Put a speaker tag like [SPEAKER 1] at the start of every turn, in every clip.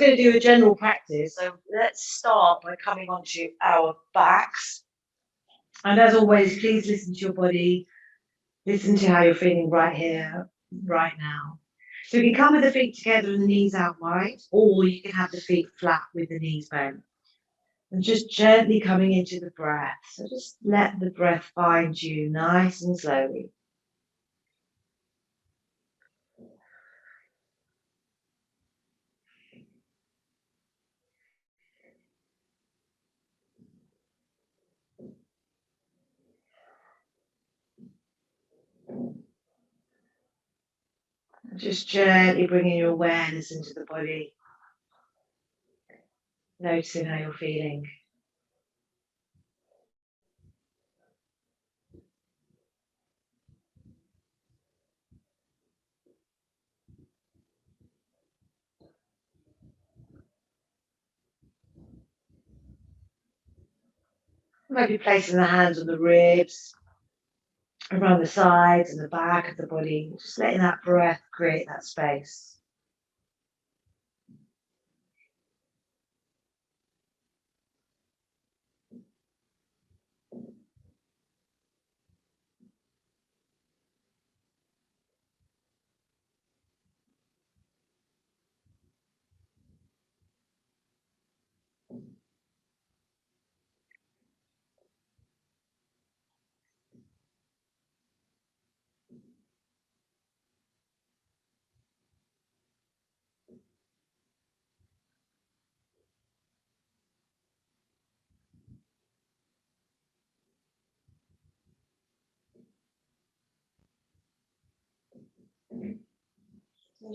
[SPEAKER 1] going to do a general practice. So let's start by coming onto our backs. And as always, please listen to your body. Listen to how you're feeling right here, right now. So you can come with the feet together and the knees out wide, or you can have the feet flat with the knees bent. And just gently coming into the breath. So just let the breath find you nice and slowly. Just gently bringing your awareness into the body. Noticing how you're feeling. Maybe placing the hands on the ribs, around the sides and the back of the body. Just letting that breath create that space.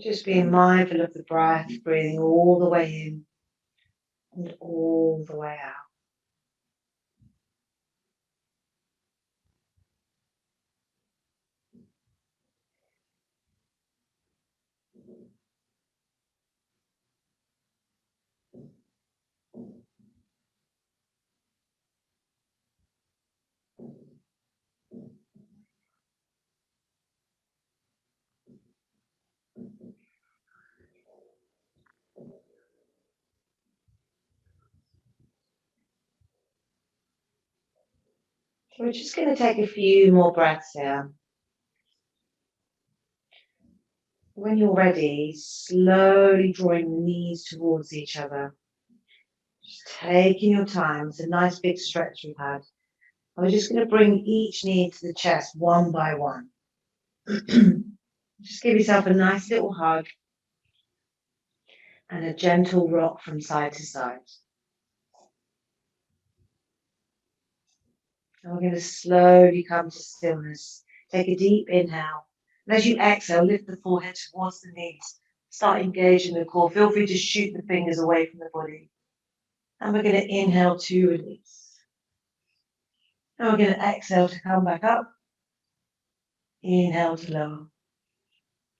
[SPEAKER 1] Just being mindful of the breath, breathing all the way in and all the way out. So we're just going to take a few more breaths here. When you're ready, slowly drawing the knees towards each other. Just taking your time. It's a nice big stretch we've had. And we're just going to bring each knee to the chest one by one. Just give yourself a nice little hug and a gentle rock from side to side. And we're going to slowly come to stillness. Take a deep inhale. And as you exhale, lift the forehead towards the knees. Start engaging the core. Feel free to shoot the fingers away from the body. And we're going to inhale to release. And we're going to exhale to come back up. Inhale to lower.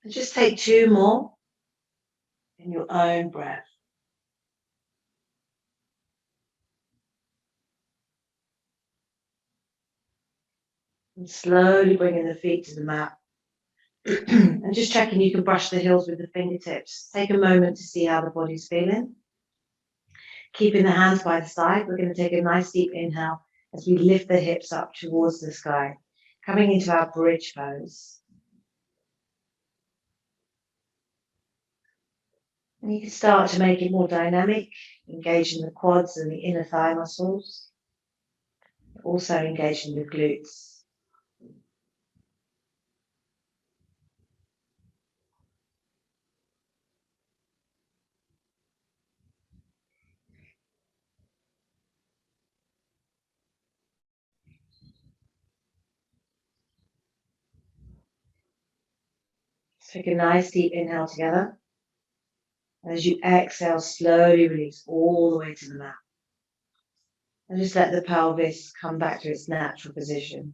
[SPEAKER 1] And just take two more in your own breath. And slowly bringing the feet to the mat. And just checking you can brush the heels with the fingertips. Take a moment to see how the body's feeling. Keeping the hands by the side, we're going to take a nice deep inhale as we lift the hips up towards the sky, coming into our bridge pose. And you can start to make it more dynamic, engaging the quads and the inner thigh muscles, also engaging the glutes. Take a nice deep inhale together. And as you exhale, slowly release all the way to the mat. And just let the pelvis come back to its natural position.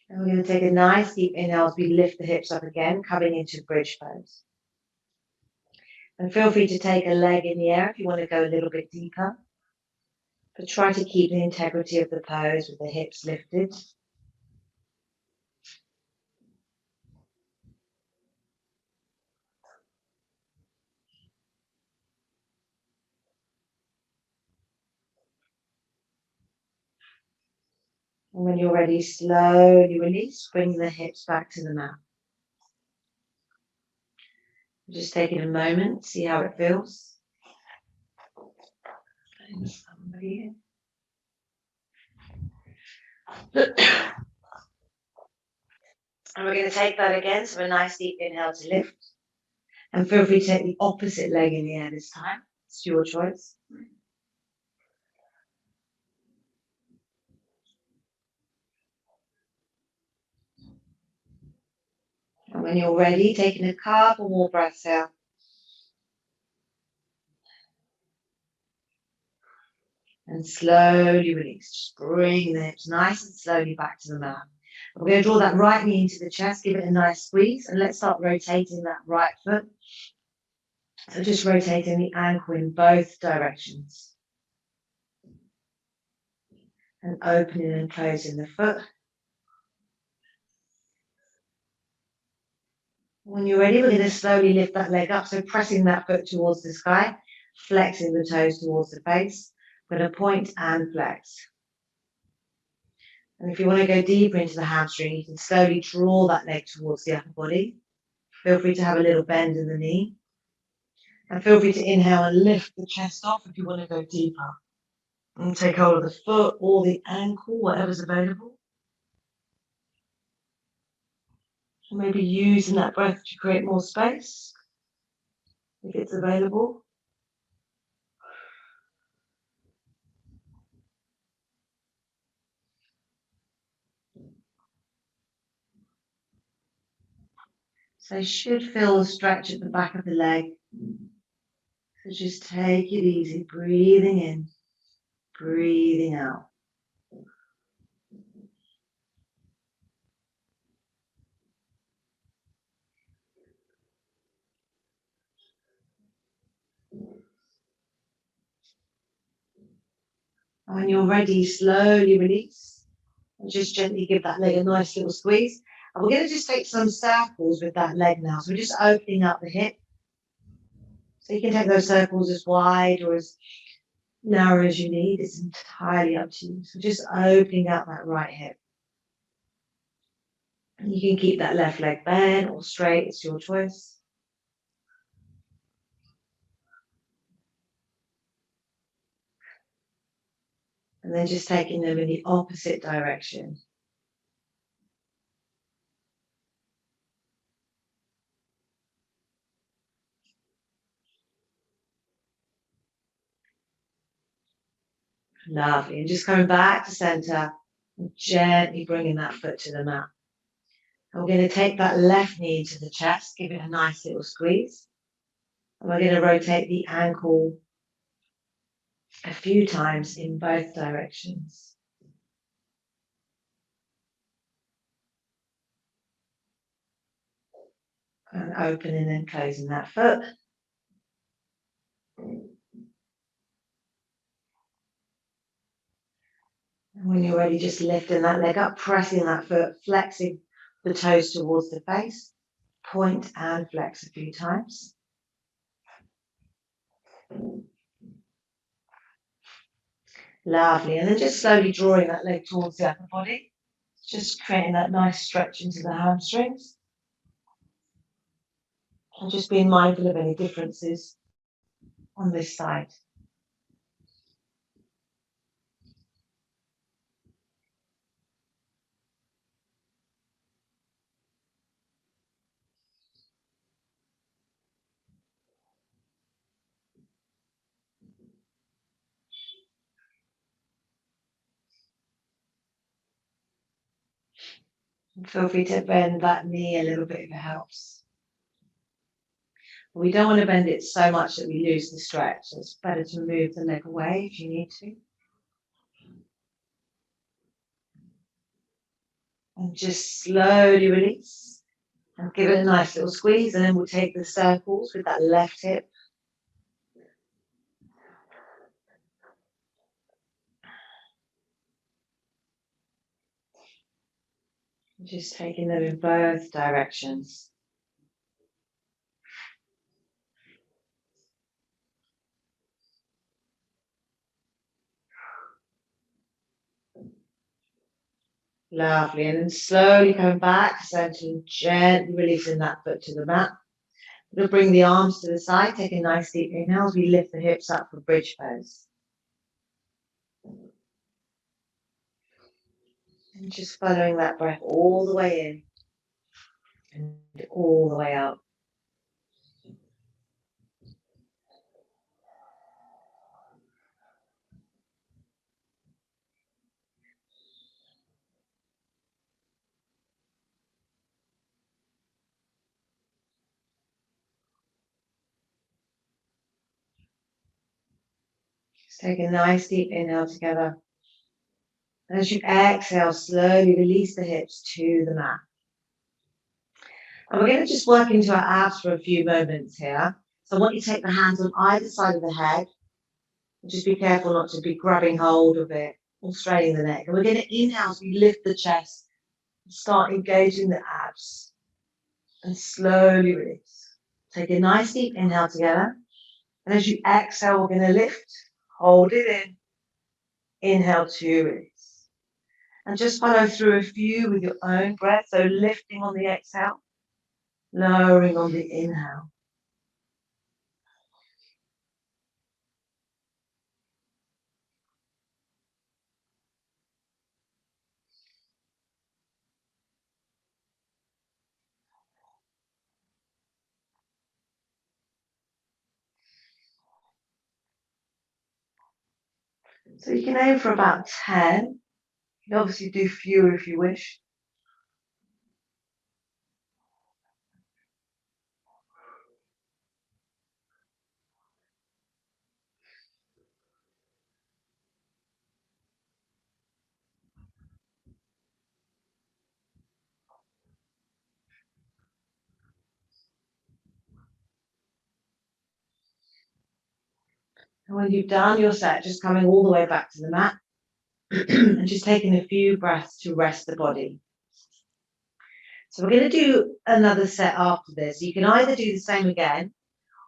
[SPEAKER 1] And we're going to take a nice deep inhale as we lift the hips up again, coming into bridge pose. And feel free to take a leg in the air if you want to go a little bit deeper. But try to keep the integrity of the pose with the hips lifted. And when you're ready, slowly release, bring the hips back to the mat. Just taking a moment, see how it feels. Somebody in. And we're going to take that again, so a nice deep inhale to lift. And feel free to take the opposite leg in the air this time. It's your choice. And when you're ready, taking a couple more breaths out. And slowly release. Just bring the hips nice and slowly back to the mat. We're going to draw that right knee into the chest, give it a nice squeeze, and let's start rotating that right foot. So just rotating the ankle in both directions. And opening and closing the foot. When you're ready, we're going to slowly lift that leg up. So pressing that foot towards the sky, flexing the toes towards the face. We're going to point and flex. And if you want to go deeper into the hamstring, you can slowly draw that leg towards the upper body. Feel free to have a little bend in the knee. And feel free to inhale and lift the chest off if you want to go deeper. And take hold of the foot or the ankle, whatever's available. And maybe using that breath to create more space, if it's available. So you should feel a stretch at the back of the leg. So just take it easy, breathing in, breathing out. And when you're ready, slowly release. And just gently give that leg a nice little squeeze. And we're going to just take some circles with that leg now. So we're just opening up the hip. So you can take those circles as wide or as narrow as you need. It's entirely up to you. So just opening out that right hip. And you can keep that left leg bent or straight. It's your choice. And then just taking them in the opposite direction. Lovely. And just coming back to center and gently bringing that foot to the mat. And we're going to take that left knee to the chest, give it a nice little squeeze. And we're going to rotate the ankle a few times in both directions. And opening and closing that foot. And when you're ready, just lifting that leg up, pressing that foot, flexing the toes towards the face. Point and flex a few times. Lovely. And then just slowly drawing that leg towards the upper body. Just creating that nice stretch into the hamstrings. And just being mindful of any differences on this side. And feel free to bend that knee a little bit if it helps. We don't want to bend it so much that we lose the stretch. So it's better to move the leg away if you need to. And just slowly release. And give it a nice little squeeze. And then we'll take the circles with that left hip. Just taking them in both directions. Lovely. And then slowly coming back, centering, gently releasing that foot to the mat. We'll bring the arms to the side, take a nice deep inhale as we lift the hips up for bridge pose. And just following that breath all the way in and all the way out. Just take a nice deep inhale together. And as you exhale, slowly release the hips to the mat. And we're going to just work into our abs for a few moments here. So I want you to take the hands on either side of the head. And just be careful not to be grabbing hold of it or straining the neck. And we're going to inhale as we lift the chest and start engaging the abs. And slowly release. Take a nice deep inhale together. And as you exhale, we're going to lift, hold it in. Inhale to release. And just follow through a few with your own breath. So lifting on the exhale, lowering on the inhale. So you can aim for about 10. You can obviously do fewer if you wish. And when you've done your set, just coming all the way back to the mat and just taking a few breaths to rest the body. So we're going to do another set after this. You can either do the same again,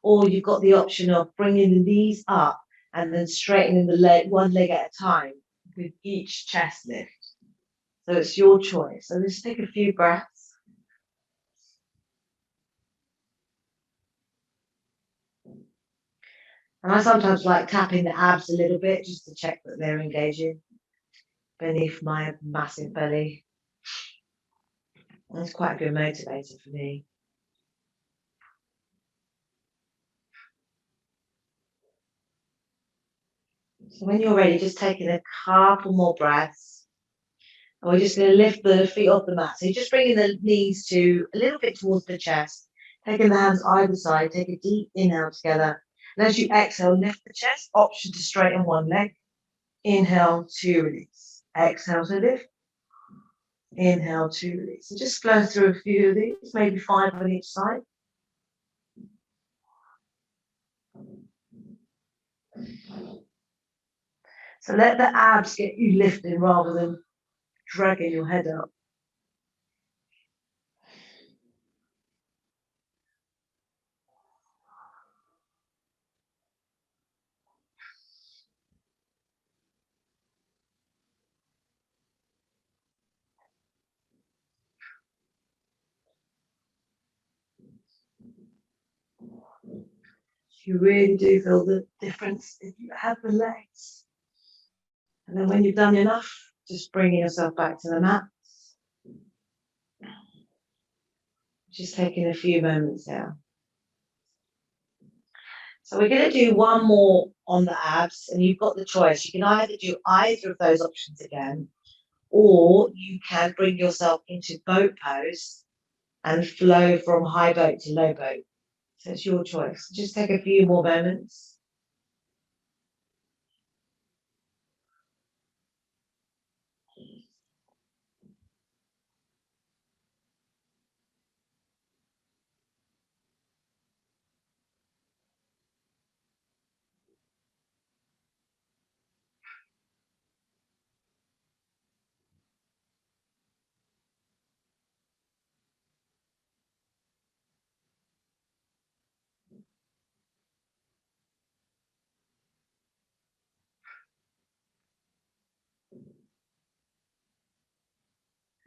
[SPEAKER 1] or you've got the option of bringing the knees up and then straightening the leg, one leg at a time with each chest lift. So it's your choice. So just take a few breaths. And I sometimes like tapping the abs a little bit just to check that they're engaging beneath my massive belly. That's quite a good motivator for me. So when you're ready, just taking a couple more breaths. And we're just going to lift the feet off the mat. So you're just bringing the knees to a little bit towards the chest, taking the hands either side, take a deep inhale together. And as you exhale, lift the chest, option to straighten one leg. Inhale to release. Exhale to lift. Inhale to release. So just flow through a few of these, maybe 5 on each side. So let the abs get you lifting rather than dragging your head up. You really do feel the difference if you have the legs. And then when you've done enough, just bringing yourself back to the mat. Just taking a few moments there. So we're going to do one more on the abs, and you've got the choice. You can either do either of those options again, or you can bring yourself into boat pose and flow from high boat to low boat. So it's your choice. Just take a few more moments.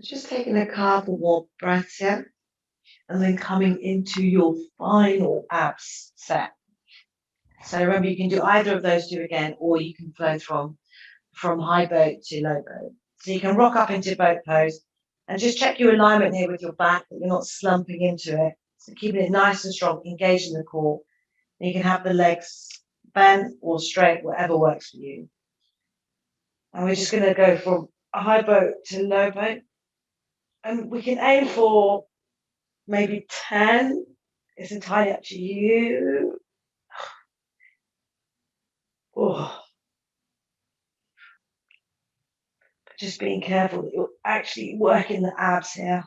[SPEAKER 1] Just taking a couple more breaths in and then coming into your final abs set. So remember, you can do either of those two again, or you can flow from high boat to low boat. So you can rock up into boat pose and just check your alignment here with your back, that you're not slumping into it. So keeping it nice and strong, engaging the core. And you can have the legs bent or straight, whatever works for you. And we're just going to go from a high boat to low boat. And we can aim for maybe 10. It's entirely up to you. Oh, just being careful that you're actually working the abs here.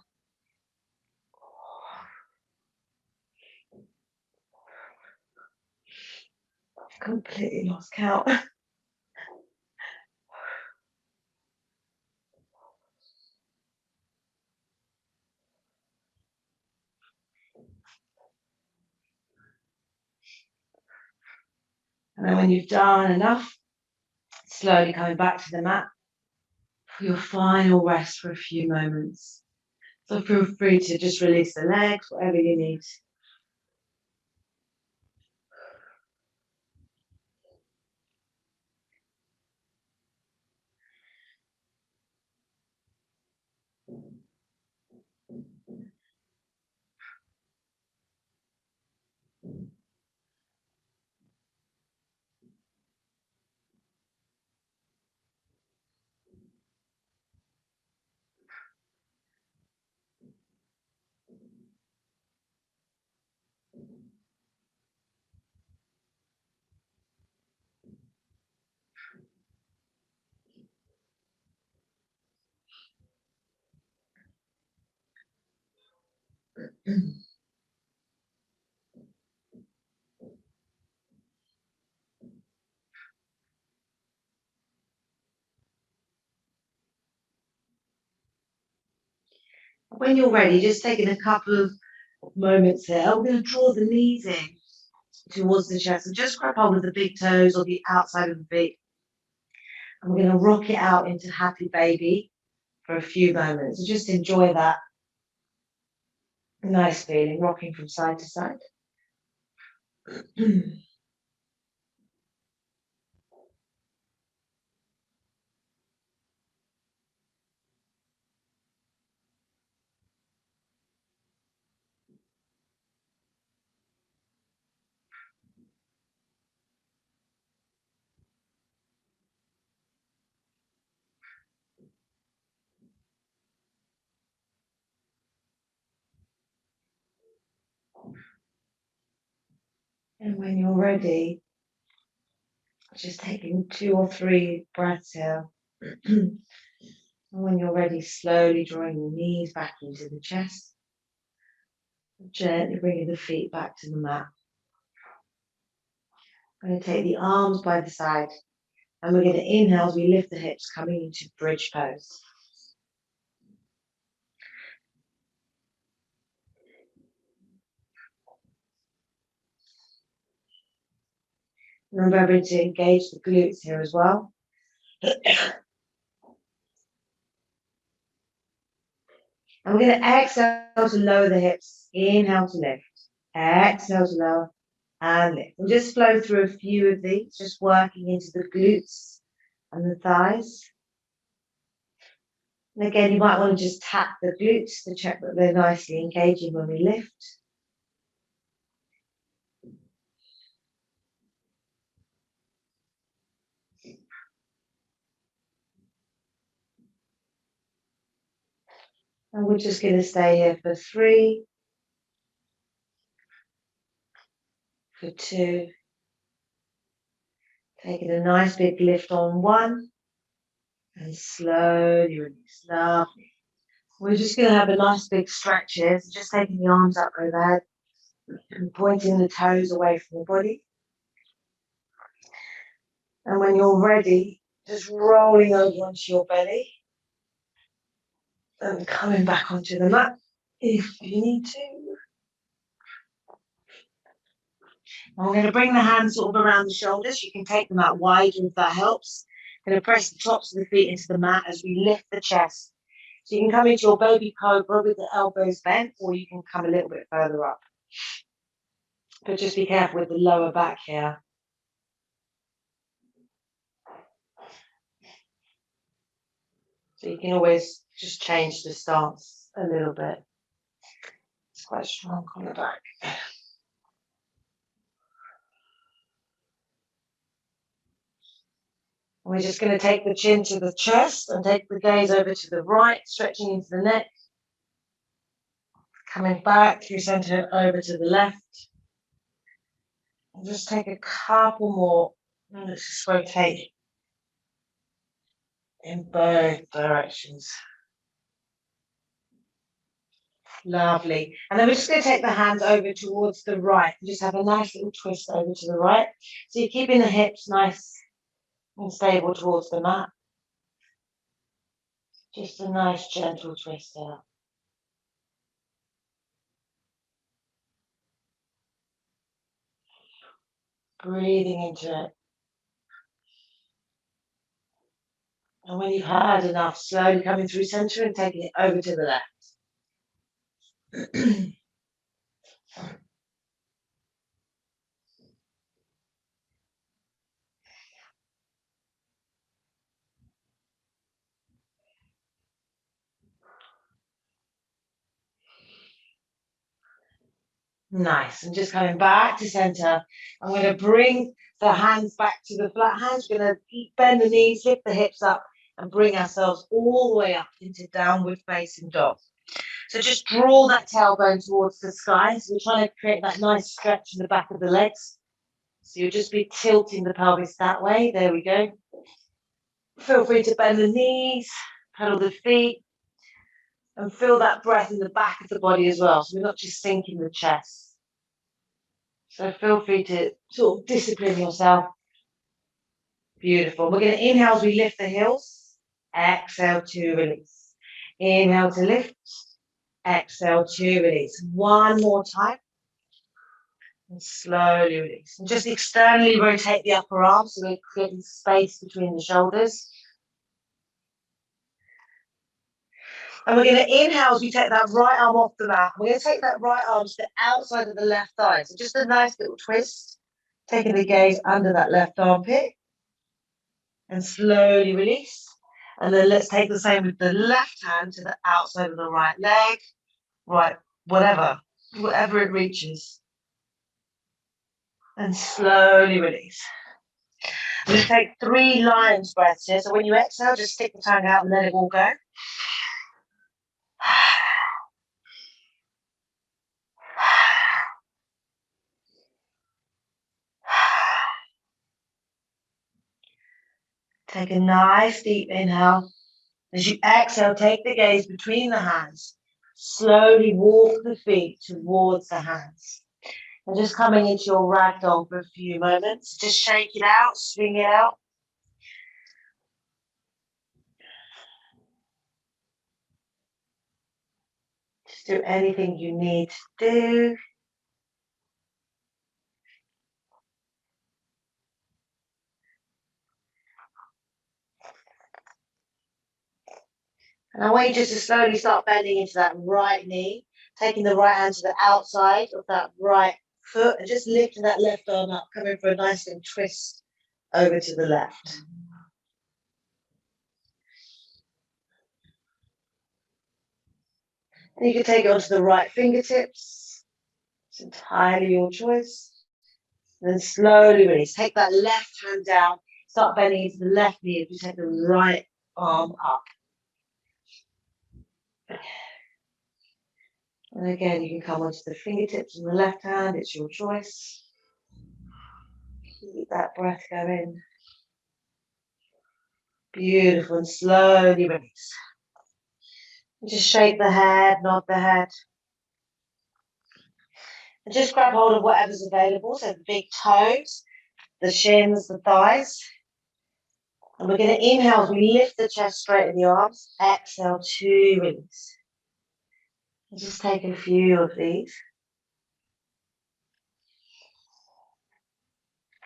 [SPEAKER 1] Completely lost count. And then when you've done enough, slowly coming back to the mat for your final rest for a few moments. So feel free to just release the legs, whatever you need. When you're ready, just taking a couple of moments here, we're going to draw the knees in towards the chest and just grab hold of the big toes or the outside of the feet. And we're going to rock it out into happy baby for a few moments. So just enjoy that nice feeling, rocking from side to side. And when you're ready, just taking 2 or 3 breaths here. And when you're ready, slowly drawing the knees back into the chest. Gently bringing the feet back to the mat. I'm going to take the arms by the side. And we're going to inhale as we lift the hips, coming into bridge pose. Remembering to engage the glutes here as well. And we're going to exhale to lower the hips. Inhale to lift. Exhale to lower and lift. And just flow through a few of these, just working into the glutes and the thighs. And again, you might want to just tap the glutes to check that they're nicely engaging when we lift. And we're just going to stay here for 3, for 2. Taking a nice big lift on 1. And slowly release. Lovely. We're just going to have a nice big stretch here. So just taking the arms up overhead and pointing the toes away from the body. And when you're ready, just rolling over onto your belly and coming back onto the mat if you need to. And we're going to bring the hands sort of around the shoulders. You can take them out wider if that helps. Going to press the tops of the feet into the mat as we lift the chest. So you can come into your baby cobra with the elbows bent, or you can come a little bit further up. But just be careful with the lower back here. So you can always just change the stance a little bit. It's quite strong on the back. We're just going to take the chin to the chest and take the gaze over to the right, stretching into the neck. Coming back through center over to the left. And just take a couple more. And let's just rotate in both directions. Lovely. And then we're just going to take the hands over towards the right. Just have a nice little twist over to the right. So you're keeping the hips nice and stable towards the mat. Just a nice gentle twist there. Breathing into it. And when you've had enough, slowly coming through center and taking it over to the left. Nice. And just coming back to center. I'm going to bring the hands back to the flat hands. We're going to bend the knees, lift the hips up, and bring ourselves all the way up into downward facing dog. So just draw that tailbone towards the sky. So we're trying to create that nice stretch in the back of the legs. So you'll just be tilting the pelvis that way. There we go. Feel free to bend the knees, pedal the feet, and feel that breath in the back of the body as well. So we're not just sinking the chest. So feel free to sort of discipline yourself. Beautiful. We're going to inhale as we lift the heels. Exhale to release. Inhale to lift. Exhale to release. One more time. And slowly release. And just externally rotate the upper arm so we're creating space between the shoulders. And we're going to inhale as we take that right arm off the mat. We're going to take that right arm to the outside of the left thigh. So just a nice little twist. Taking the gaze under that left armpit. And slowly release. And then let's take the same with the left hand to the outside of the right leg. Right, whatever it reaches. And slowly release. I'm going to take 3 lion's breaths here. So when you exhale, just stick the tongue out and let it all go. Take a nice deep inhale. As you exhale, take the gaze between the hands. Slowly walk the feet towards the hands. And just coming into your ragdoll for a few moments. Just shake it out, swing it out. Just do anything you need to do. And I want you just to slowly start bending into that right knee, taking the right hand to the outside of that right foot and just lifting that left arm up, coming for a nice little twist over to the left. And you can take it onto the right fingertips. It's entirely your choice. And then slowly release. Take that left hand down, start bending into the left knee as you take the right arm up. And again, you can come onto the fingertips on the left hand, it's your choice. Keep that breath going. Beautiful, and slowly release. And just shake the head, nod the head. And just grab hold of whatever's available, so the big toes, the shins, the thighs. And we're going to inhale as we lift the chest, straighten the arms. Exhale to release. And just take a few of these.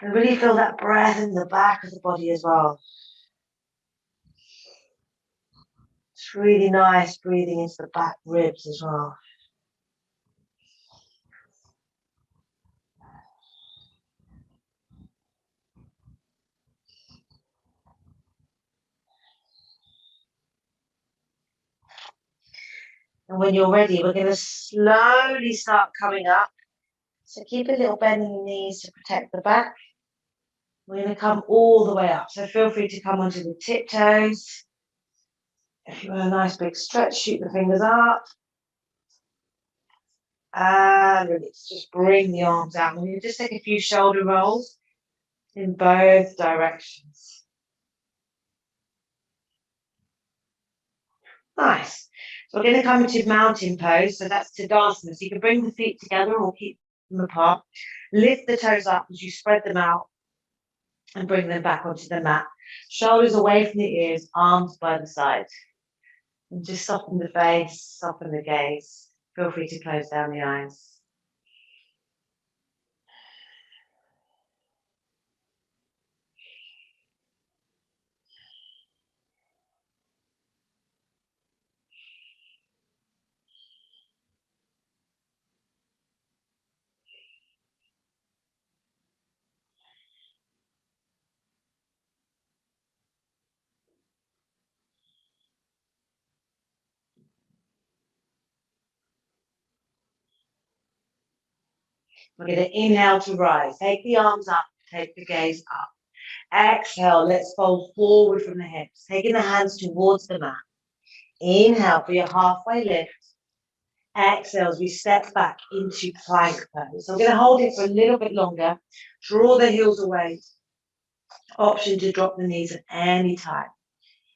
[SPEAKER 1] And really feel that breath in the back of the body as well. It's really nice breathing into the back ribs as well. And when you're ready, we're going to slowly start coming up. So keep a little bend in the knees to protect the back. We're going to come all the way up. So feel free to come onto the tiptoes. If you want a nice big stretch, shoot the fingers up. And release. Just bring the arms out. We're going to just take a few shoulder rolls in both directions. Nice. So we're going to come into mountain pose. So that's Tadasana. So you can bring the feet together or keep them apart. Lift the toes up as you spread them out and bring them back onto the mat. Shoulders away from the ears, arms by the side. And just soften the face, soften the gaze. Feel free to close down the eyes. We're going to inhale to rise. Take the arms up, take the gaze up. Exhale, let's fold forward from the hips, taking the hands towards the mat. Inhale for your halfway lift. Exhale as we step back into plank pose. So we're going to hold it for a little bit longer. Draw the heels away. Option to drop the knees at any time.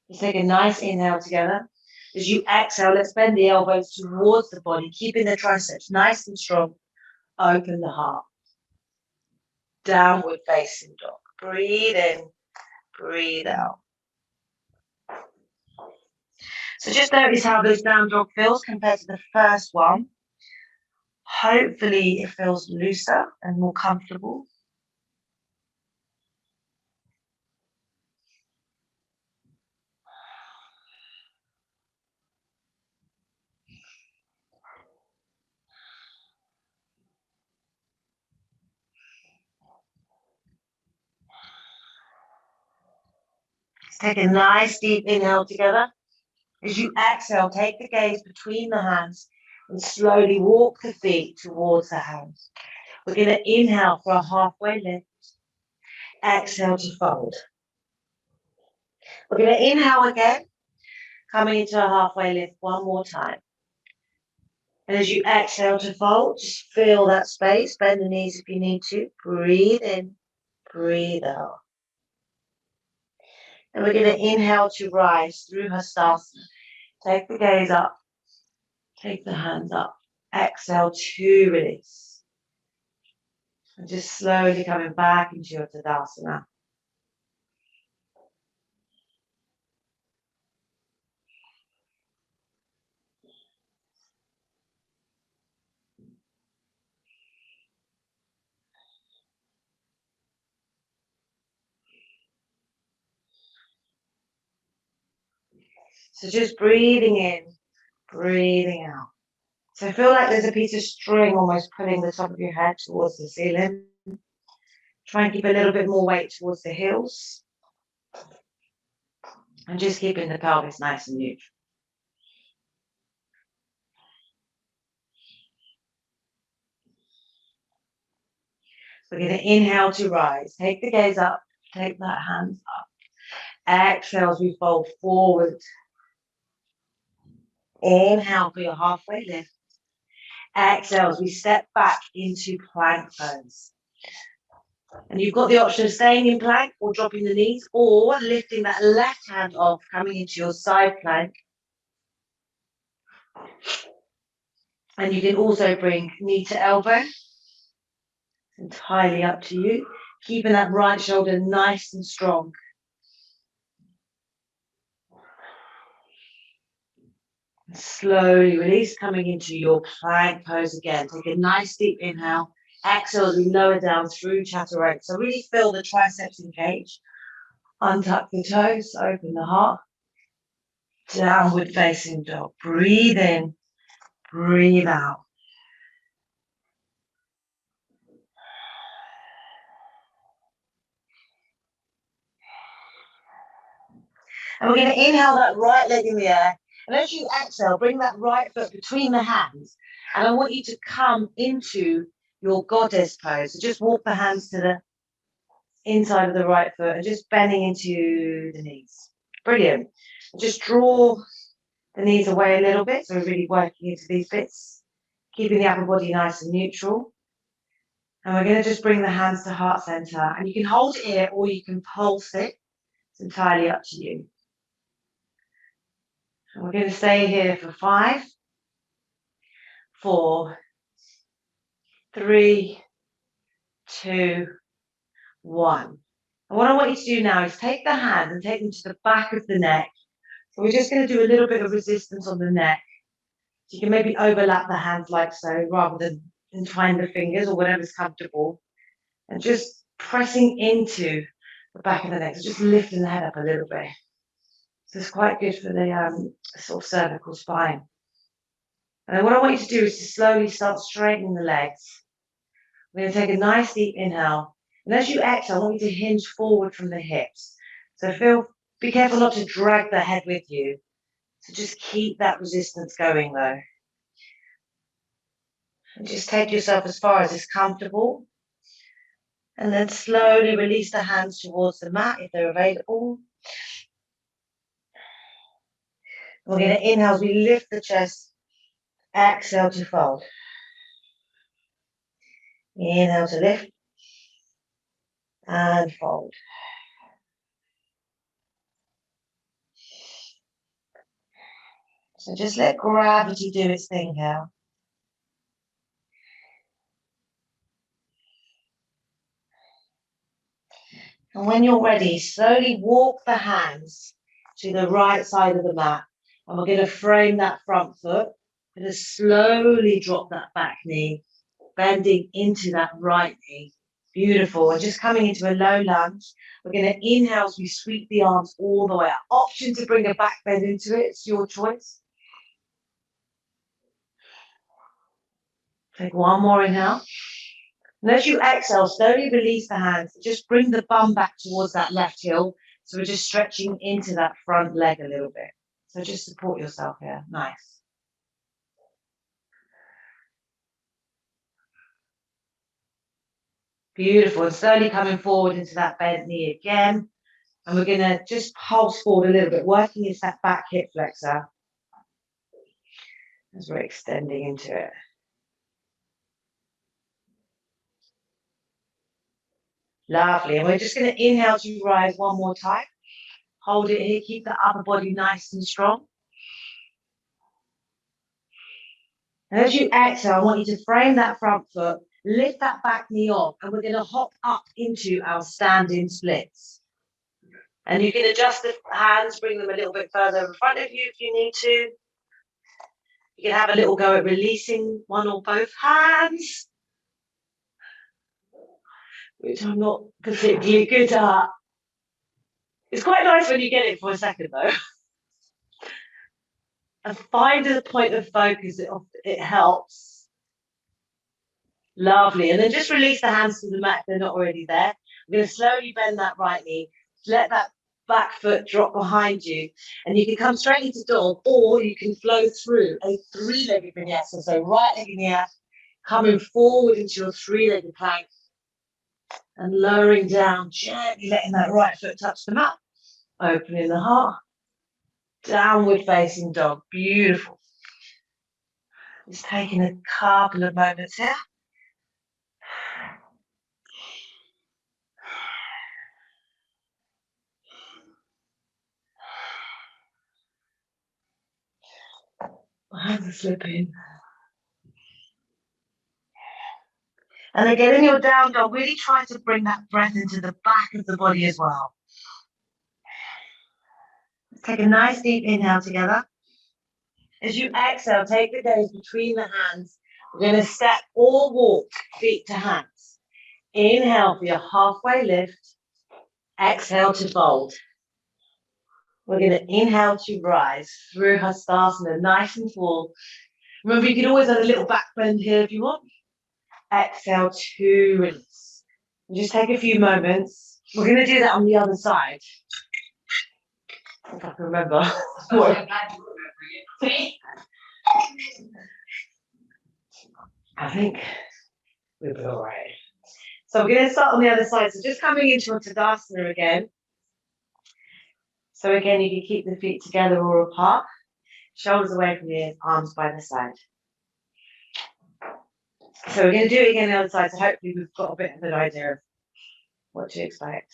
[SPEAKER 1] Let's take a nice inhale together. As you exhale, let's bend the elbows towards the body, keeping the triceps nice and strong. Open the heart. Downward facing dog. Breathe in, breathe out. So just notice how this down dog feels compared to the first one. Hopefully it feels looser and more comfortable. Let's take a nice deep inhale together. As you exhale, take the gaze between the hands and slowly walk the feet towards the hands. We're going to inhale for a halfway lift. Exhale to fold. We're going to inhale again, coming into a halfway lift one more time. And as you exhale to fold, just feel that space. Bend the knees if you need to. Breathe in, breathe out. And we're going to inhale to rise through Hastasana. Take the gaze up. Take the hands up. Exhale to release. And just slowly coming back into your Tadasana. So just breathing in, breathing out. So feel like there's a piece of string almost pulling the top of your head towards the ceiling. Try and keep a little bit more weight towards the heels. And just keeping the pelvis nice and neutral. We're going to inhale to rise. Take the gaze up. Take that hands up. Exhale as we fold forward. Inhale for your halfway lift. Exhale as we step back into plank pose. And you've got the option of staying in plank or dropping the knees or lifting that left hand off, coming into your side plank. And you can also bring knee to elbow. It's entirely up to you. Keeping that right shoulder nice and strong. And slowly release, coming into your plank pose again. Take a nice deep inhale. Exhale as we lower down through chaturanga. So really feel the triceps engage. Untuck the toes, open the heart. Downward facing dog. Breathe in, breathe out. And we're going to inhale that right leg in the air. And as you exhale, bring that right foot between the hands. And I want you to come into your goddess pose. So just walk the hands to the inside of the right foot and just bending into the knees. Brilliant. Just draw the knees away a little bit. So we're really working into these bits, keeping the upper body nice and neutral. And we're going to just bring the hands to heart center. And you can hold it here or you can pulse it. It's entirely up to you. And we're going to stay here for 5, 4, 3, 2, 1. And what I want you to do now is take the hands and take them to the back of the neck. So we're just going to do a little bit of resistance on the neck. So you can maybe overlap the hands like so, rather than entwine the fingers or whatever's comfortable. And just pressing into the back of the neck. So just lifting the head up a little bit. So it's quite good for the sort of cervical spine. And then what I want you to do is to slowly start straightening the legs. We're going to take a nice deep inhale. And as you exhale, I want you to hinge forward from the hips. So be careful not to drag the head with you. So just keep that resistance going though. And just take yourself as far as is comfortable. And then slowly release the hands towards the mat if they're available. We're going to inhale as we lift the chest. Exhale to fold. Inhale to lift. And fold. So just let gravity do its thing here. And when you're ready, slowly walk the hands to the right side of the mat. And we're going to frame that front foot. We're going to slowly drop that back knee, bending into that right knee. Beautiful. And just coming into a low lunge. We're going to inhale as we sweep the arms all the way up. Option to bring a back bend into it. It's your choice. Take one more inhale. And as you exhale, slowly release the hands. Just bring the bum back towards that left heel. So we're just stretching into that front leg a little bit. So just support yourself here. Nice. Beautiful. And slowly coming forward into that bent knee again. And we're going to just pulse forward a little bit, working into that back hip flexor as we're extending into it. Lovely. And we're just going to inhale to rise one more time. Hold it here. Keep the upper body nice and strong. And as you exhale, I want you to frame that front foot, lift that back knee off, and we're going to hop up into our standing splits. And you can adjust the hands, bring them a little bit further in front of you if you need to. You can have a little go at releasing one or both hands, which I'm not particularly good at. It's quite nice when you get it for a second though. And find a point of focus, it helps. Lovely. And then just release the hands to the mat if they're not already there. I'm going to slowly bend that right knee. Let that back foot drop behind you. And you can come straight into dog, or you can flow through a 3-legged vinyasa. So right leg in the air, coming forward into your 3-legged plank. And lowering down, gently letting that right foot touch the mat. Opening the heart. Downward facing dog. Beautiful. Just taking a couple of moments here. My hands are slipping. And again, in your down dog, really try to bring that breath into the back of the body as well. Let's take a nice deep inhale together. As you exhale, take the gaze between the hands. We're going to step or walk feet to hands. Inhale for your halfway lift. Exhale to fold. We're going to inhale to rise through Tadasana, nice and tall. Remember, you can always add a little back bend here if you want. Exhale to release. And just take a few moments. We're going to do that on the other side. If I can remember. I think we'll be all right. So we're going to start on the other side. So just coming into a Tadasana again. So again, you can keep the feet together or apart. Shoulders away from the ears, arms by the side. So we're going to do it again on the other side. So hopefully we've got a bit of an idea of what to expect.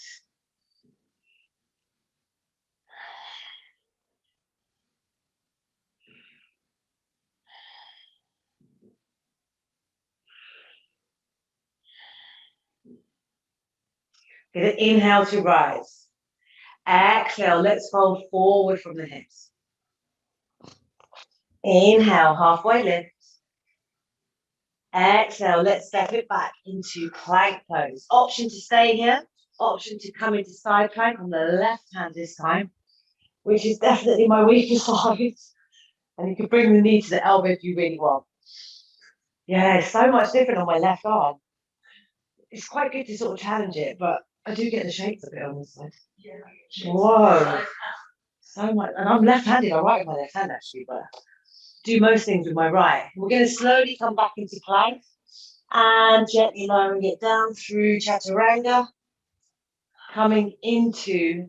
[SPEAKER 1] Going to inhale to rise. Exhale, let's fold forward from the hips. Inhale, halfway lift. Exhale, let's step it back into plank pose. Option to stay here, option to come into side plank on the left hand this time, which is definitely my weaker side. And you can bring the knee to the elbow if you really want. Yeah, it's so much different on my left arm. It's quite good to sort of challenge it, but I do get the shakes a bit on this side. Whoa. So much. And I'm left-handed. I write with my left hand, actually, but do most things with my right. We're going to slowly come back into plank and gently lowering it down through chaturanga, coming into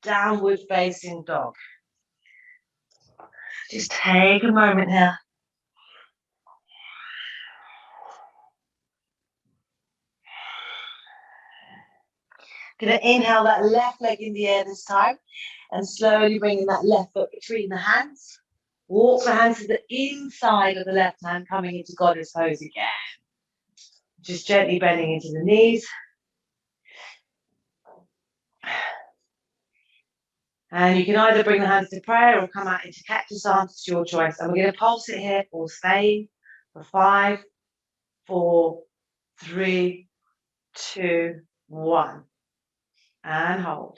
[SPEAKER 1] downward facing dog. Just take a moment here. Going to inhale that left leg in the air this time and slowly bringing that left foot between the hands. Walk the hands to the inside of the left hand, coming into goddess pose again. Just gently bending into the knees. And you can either bring the hands to prayer or come out into cactus arms. It's your choice. And we're going to pulse it here or stay for 5, 4, 3, 2, 1. And hold.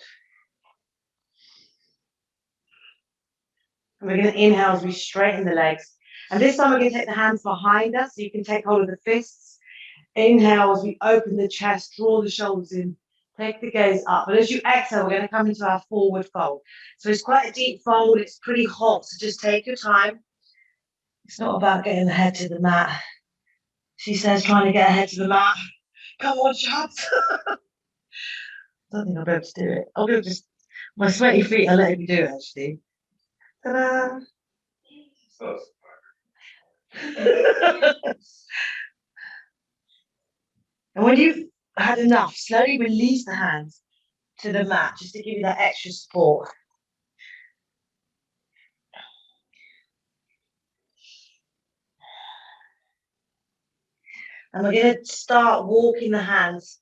[SPEAKER 1] And we're going to inhale as we straighten the legs. And this time we're going to take the hands behind us, so you can take hold of the fists. Inhale as we open the chest, draw the shoulders in, take the gaze up. But as you exhale, we're going to come into our forward fold. So it's quite a deep fold. It's pretty hot, so just take your time. It's not about getting the head to the mat. She says trying to get her head to the mat. Come on, Shabs. I don't think I'll be able to do it. I'll be able to just, my sweaty feet are letting me do it, actually. Ta-da! And when you've had enough, slowly release the hands to the mat just to give you that extra support. And we're going to start walking the hands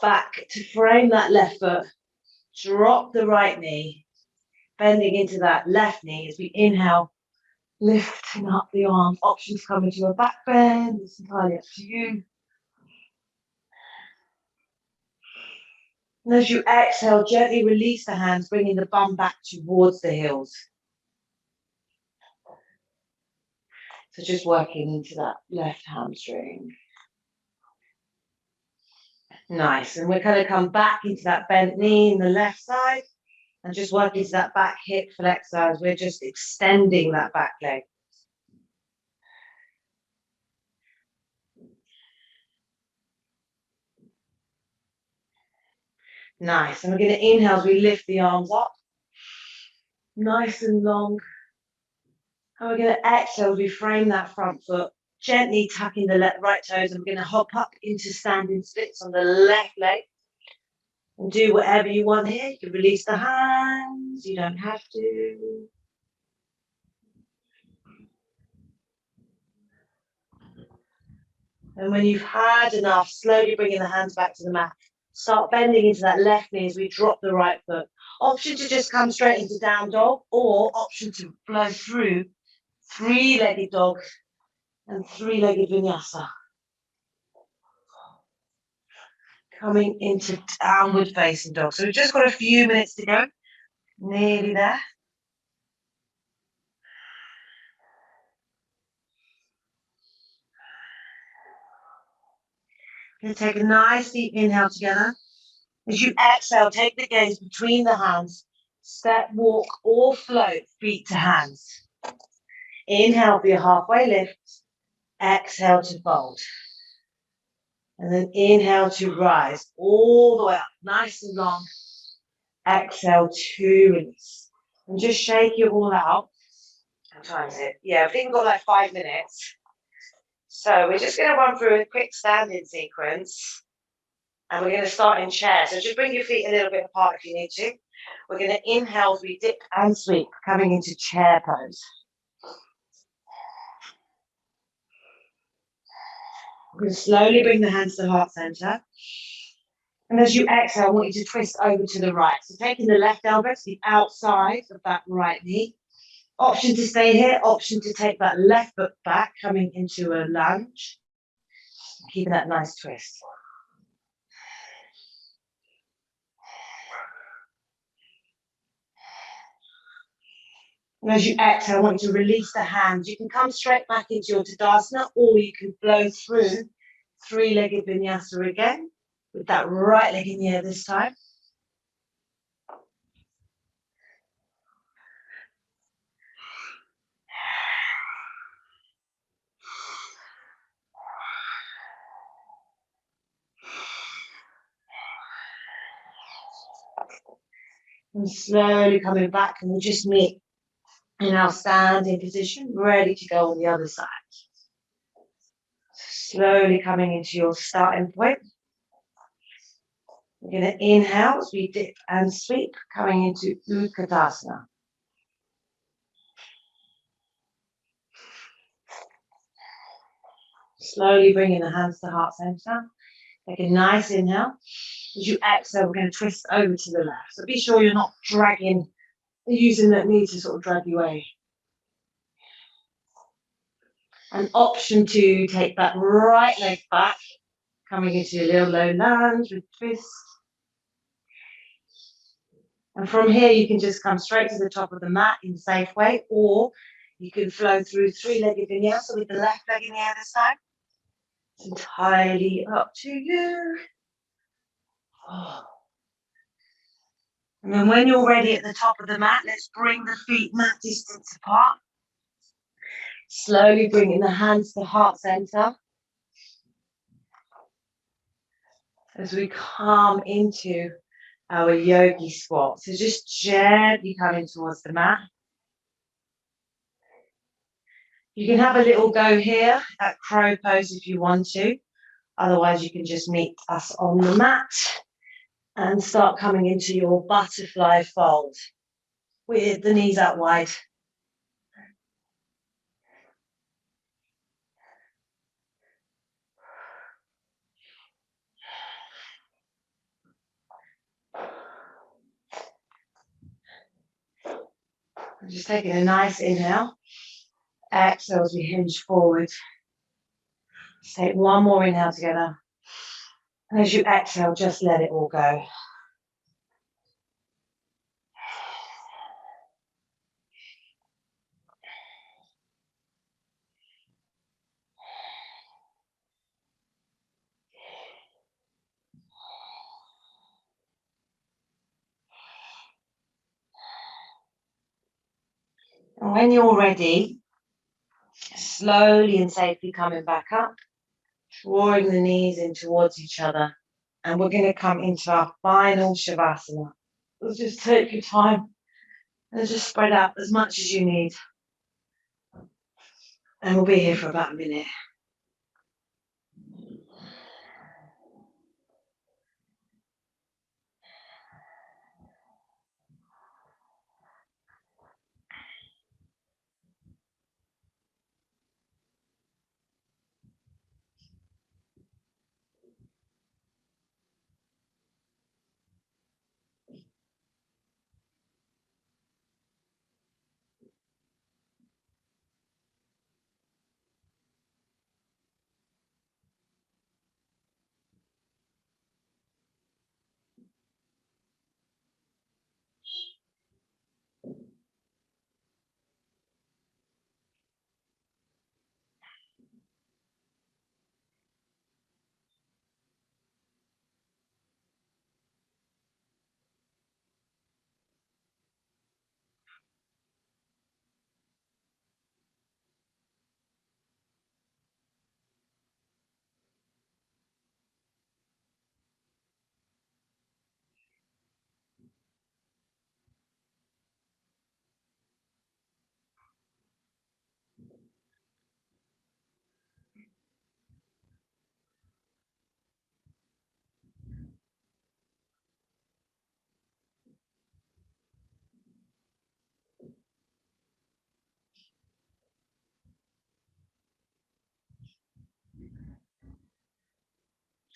[SPEAKER 1] back to frame that left foot. Drop the right knee, bending into that left knee as we inhale, lifting up the arms. Options come into a back bend. It's entirely up to you. And as you exhale, gently release the hands, bringing the bum back towards the heels. So just working into that left hamstring. Nice. And we're going to come back into that bent knee in the left side and just work into that back hip flexor as we're just extending that back leg. Nice. And we're going to inhale as we lift the arms up. Nice and long. And we're going to exhale as we frame that front foot, gently tucking the right toes. And we're going to hop up into standing splits on the left leg. And do whatever you want here. You can release the hands. You don't have to. And when you've had enough, slowly bringing the hands back to the mat. Start bending into that left knee as we drop the right foot. Option to just come straight into down dog, or option to flow through three-legged dog and three-legged vinyasa. Coming into downward facing dog. So we've just got a few minutes to go. Nearly there. Going to take a nice deep inhale together. As you exhale, take the gaze between the hands. Step, walk, or float, feet to hands. Inhale for your halfway lift. Exhale to fold. And then inhale to rise all the way up, nice and long. Exhale to release. And just shake it all out. What time is it? Yeah, I think we've got like 5 minutes. So we're just going to run through a quick standing sequence. And we're going to start in chair. So just bring your feet a little bit apart if you need to. We're going to inhale as we dip and sweep, coming into chair pose. We're going to slowly bring the hands to the heart center. And as you exhale, I want you to twist over to the right. So taking the left elbow to the outside of that right knee. Option to stay here, option to take that left foot back, coming into a lunge. Keeping that nice twist. And as you exhale, I want you to release the hands. You can come straight back into your Tadasana, or you can flow through three-legged vinyasa again, with that right leg in the air this time. And slowly coming back, and we'll just meet in our standing position, ready to go on the other side. Slowly coming into your starting point. We're going to inhale as we dip and sweep, coming into Utkatasana. Slowly bringing the hands to heart center. Take a nice inhale. As you exhale, we're going to twist over to the left. So be sure you're not using that knee to sort of drag you away. An option to take that right leg back, coming into a little low lunge with twist. And from here, you can just come straight to the top of the mat in a safe way, or you can flow through three-legged vinyasa with the left leg in the air this time. It's entirely up to you. Oh. And then when you're ready at the top of the mat, let's bring the feet mat distance apart. Slowly bringing the hands to heart center. As we come into our yogi squat. So just gently coming towards the mat. You can have a little go here at crow pose if you want to. Otherwise, you can just meet us on the mat and start coming into your butterfly fold with the knees out wide. Just taking a nice inhale. Exhale as we hinge forward. Let's take one more inhale together. And as you exhale, just let it all go. And when you're ready, slowly and safely coming back up, drawing the knees in towards each other. And we're going to come into our final Shavasana. So just take your time and just spread out as much as you need. And we'll be here for about a minute.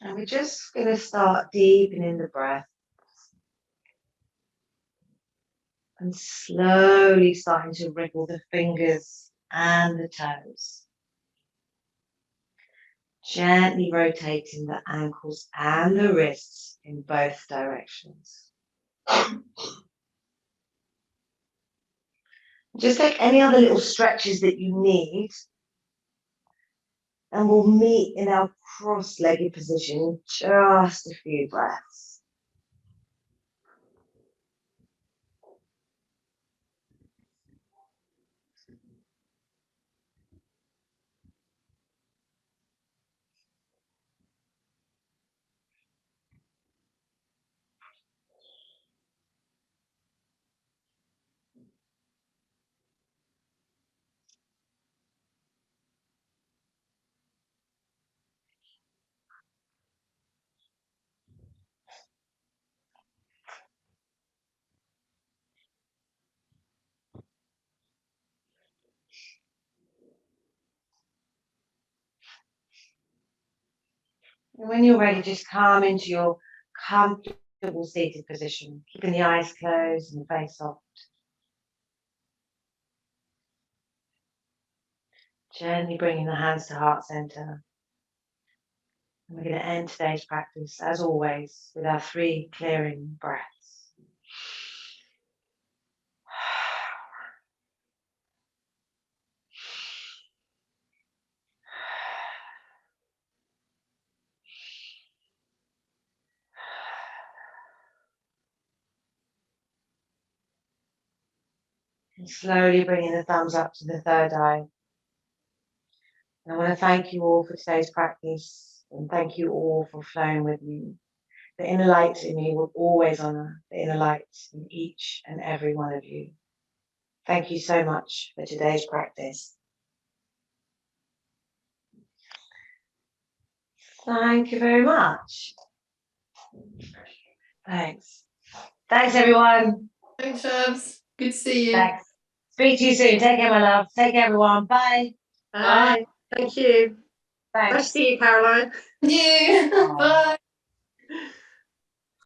[SPEAKER 1] And we're just going to start deepening the breath and slowly starting to wriggle the fingers and the toes. Gently rotating the ankles and the wrists in both directions. Just take any other little stretches that you need, and we'll meet in our cross-legged position in just a few breaths. And when you're ready, just come into your comfortable seated position, keeping the eyes closed and the face soft. Gently bringing the hands to heart center. And we're going to end today's practice, as always, with our 3 clearing breaths. And slowly bringing the thumbs up to the third eye. And I want to thank you all for today's practice, and thank you all for flowing with me. The inner light in me will always honor the inner light in each and every one of you. Thank you so much for today's practice. Thank you very much. Thanks. Thanks, everyone.
[SPEAKER 2] Thanks, Shavs. Good to see you.
[SPEAKER 1] Thanks. Speak to you soon. Take care, my love. Take care, everyone. Bye.
[SPEAKER 2] Bye.
[SPEAKER 3] Thank you.
[SPEAKER 1] Thanks.
[SPEAKER 3] Nice to see you, Caroline.
[SPEAKER 2] Thank you. Bye.